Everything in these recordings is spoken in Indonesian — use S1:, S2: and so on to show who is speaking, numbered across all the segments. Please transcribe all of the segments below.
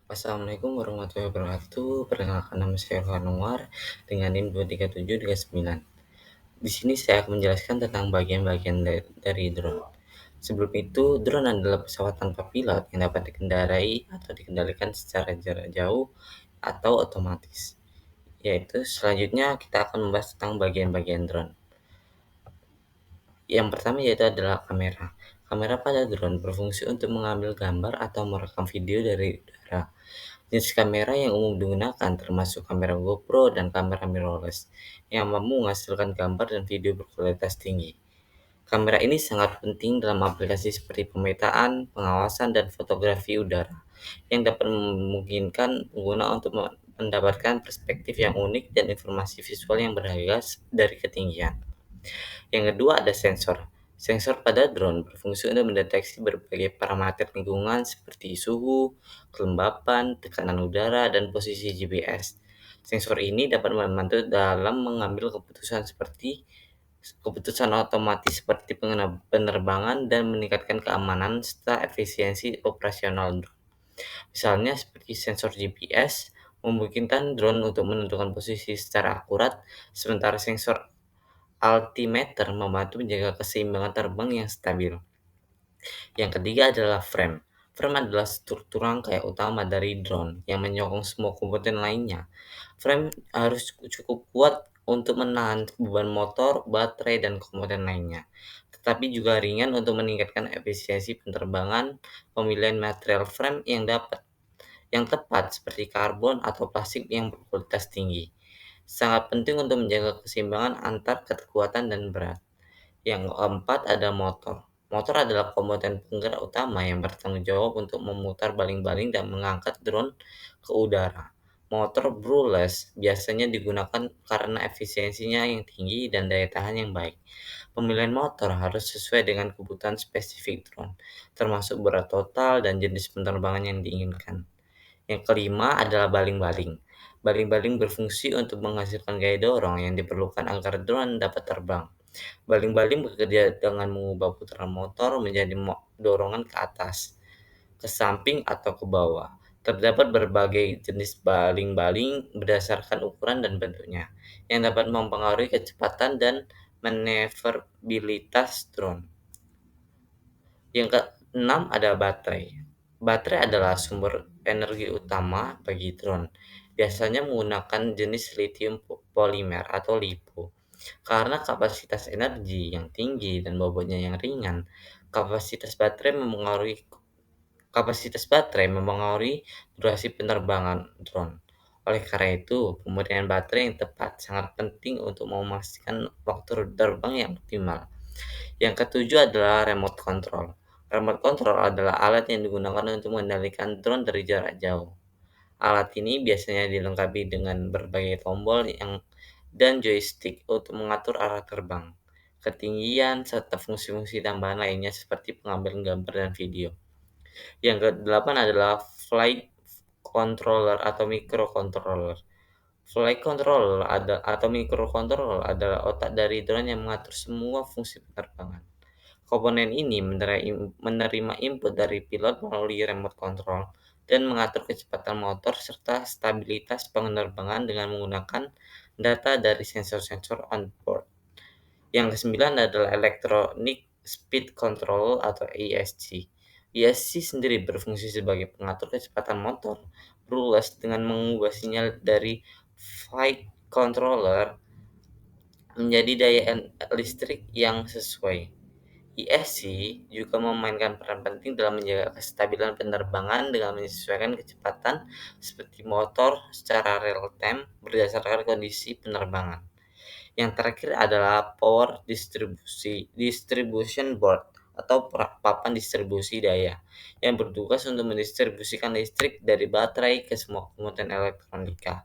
S1: Assalamualaikum warahmatullahi wabarakatuh. Perkenalkan nama saya Ilham Anwar dengan NIM 23739. Di sini saya akan menjelaskan tentang bagian-bagian dari drone. Sebelum itu, drone adalah pesawat tanpa pilot yang dapat dikendarai atau dikendalikan secara jarak jauh atau otomatis. Yaitu selanjutnya kita akan membahas tentang bagian-bagian drone. Yang pertama yaitu adalah kamera. Kamera pada drone berfungsi untuk mengambil gambar atau merekam video dari udara. Jenis kamera yang umum digunakan termasuk kamera GoPro dan kamera mirrorless yang mampu menghasilkan gambar dan video berkualitas tinggi. Kamera ini sangat penting dalam aplikasi seperti pemetaan, pengawasan, dan fotografi udara yang dapat memungkinkan pengguna untuk mendapatkan perspektif yang unik dan informasi visual yang berharga dari ketinggian. Yang kedua ada sensor. Sensor pada drone berfungsi untuk mendeteksi berbagai parameter lingkungan seperti suhu, kelembapan, tekanan udara, dan posisi GPS. Sensor ini dapat membantu dalam mengambil keputusan otomatis seperti penerbangan dan meningkatkan keamanan serta efisiensi operasional drone. Misalnya seperti sensor GPS memungkinkan drone untuk menentukan posisi secara akurat, sementara sensor altimeter membantu menjaga keseimbangan terbang yang stabil. Yang ketiga adalah frame. Frame adalah struktur rangkai utama dari drone yang menyokong semua komponen lainnya. Frame harus cukup kuat untuk menahan beban motor, baterai, dan komponen lainnya. Tetapi juga ringan untuk meningkatkan efisiensi penerbangan. Pemilihan material frame yang tepat seperti karbon atau plastik yang berkualitas tinggi sangat penting untuk menjaga keseimbangan antar kekuatan dan berat. Yang keempat ada motor. Motor adalah komponen penggerak utama yang bertanggung jawab untuk memutar baling-baling dan mengangkat drone ke udara. Motor brushless biasanya digunakan karena efisiensinya yang tinggi dan daya tahan yang baik. Pemilihan motor harus sesuai dengan kebutuhan spesifik drone, termasuk berat total dan jenis penerbangan yang diinginkan. Yang kelima adalah baling-baling. Baling-baling berfungsi untuk menghasilkan gaya dorong yang diperlukan agar drone dapat terbang. Baling-baling bekerja dengan mengubah putaran motor menjadi dorongan ke atas, ke samping, atau ke bawah. Terdapat berbagai jenis baling-baling berdasarkan ukuran dan bentuknya, yang dapat mempengaruhi kecepatan dan manevrabilitas drone. Yang keenam ada baterai. Baterai adalah sumber energi utama bagi drone. Biasanya menggunakan jenis lithium polimer atau LiPo. Karena kapasitas energi yang tinggi dan bobotnya yang ringan, kapasitas baterai mempengaruhi durasi penerbangan drone. Oleh karena itu, pemberian baterai yang tepat sangat penting untuk memastikan waktu terbang yang optimal. Yang ketujuh adalah remote control. Remote control adalah alat yang digunakan untuk mengendalikan drone dari jarak jauh. Alat ini biasanya dilengkapi dengan berbagai tombol dan joystick untuk mengatur arah terbang, ketinggian, serta fungsi-fungsi tambahan lainnya seperti pengambilan gambar dan video. Yang kedelapan adalah flight controller atau microcontroller. Flight controller atau microcontroller adalah otak dari drone yang mengatur semua fungsi penerbangan. Komponen ini menerima input dari pilot melalui remote control dan mengatur kecepatan motor serta stabilitas penerbangan dengan menggunakan data dari sensor-sensor on board. Yang kesembilan adalah Electronic Speed Control atau ESC. ESC sendiri berfungsi sebagai pengatur kecepatan motor brushless dengan mengubah sinyal dari flight controller menjadi daya listrik yang sesuai. ESC juga memainkan peran penting dalam menjaga kestabilan penerbangan dengan menyesuaikan kecepatan seperti motor secara real time berdasarkan kondisi penerbangan. Yang terakhir adalah Power Distribution Board atau papan distribusi daya yang bertugas untuk mendistribusikan listrik dari baterai ke semua komponen elektronika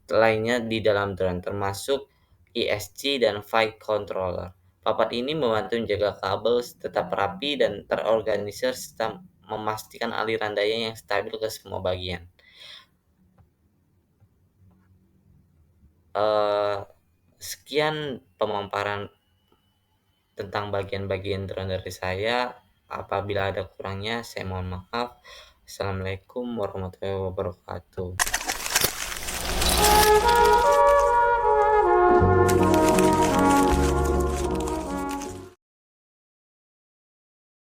S1: lainnya di dalam drone termasuk ESC dan flight controller. Papan ini membantu menjaga kabel tetap rapi dan terorganisir serta memastikan aliran daya yang stabil ke semua bagian. Sekian pemaparan tentang bagian-bagian drone dari saya. Apabila ada kurangnya, saya mohon maaf. Assalamualaikum warahmatullahi wabarakatuh.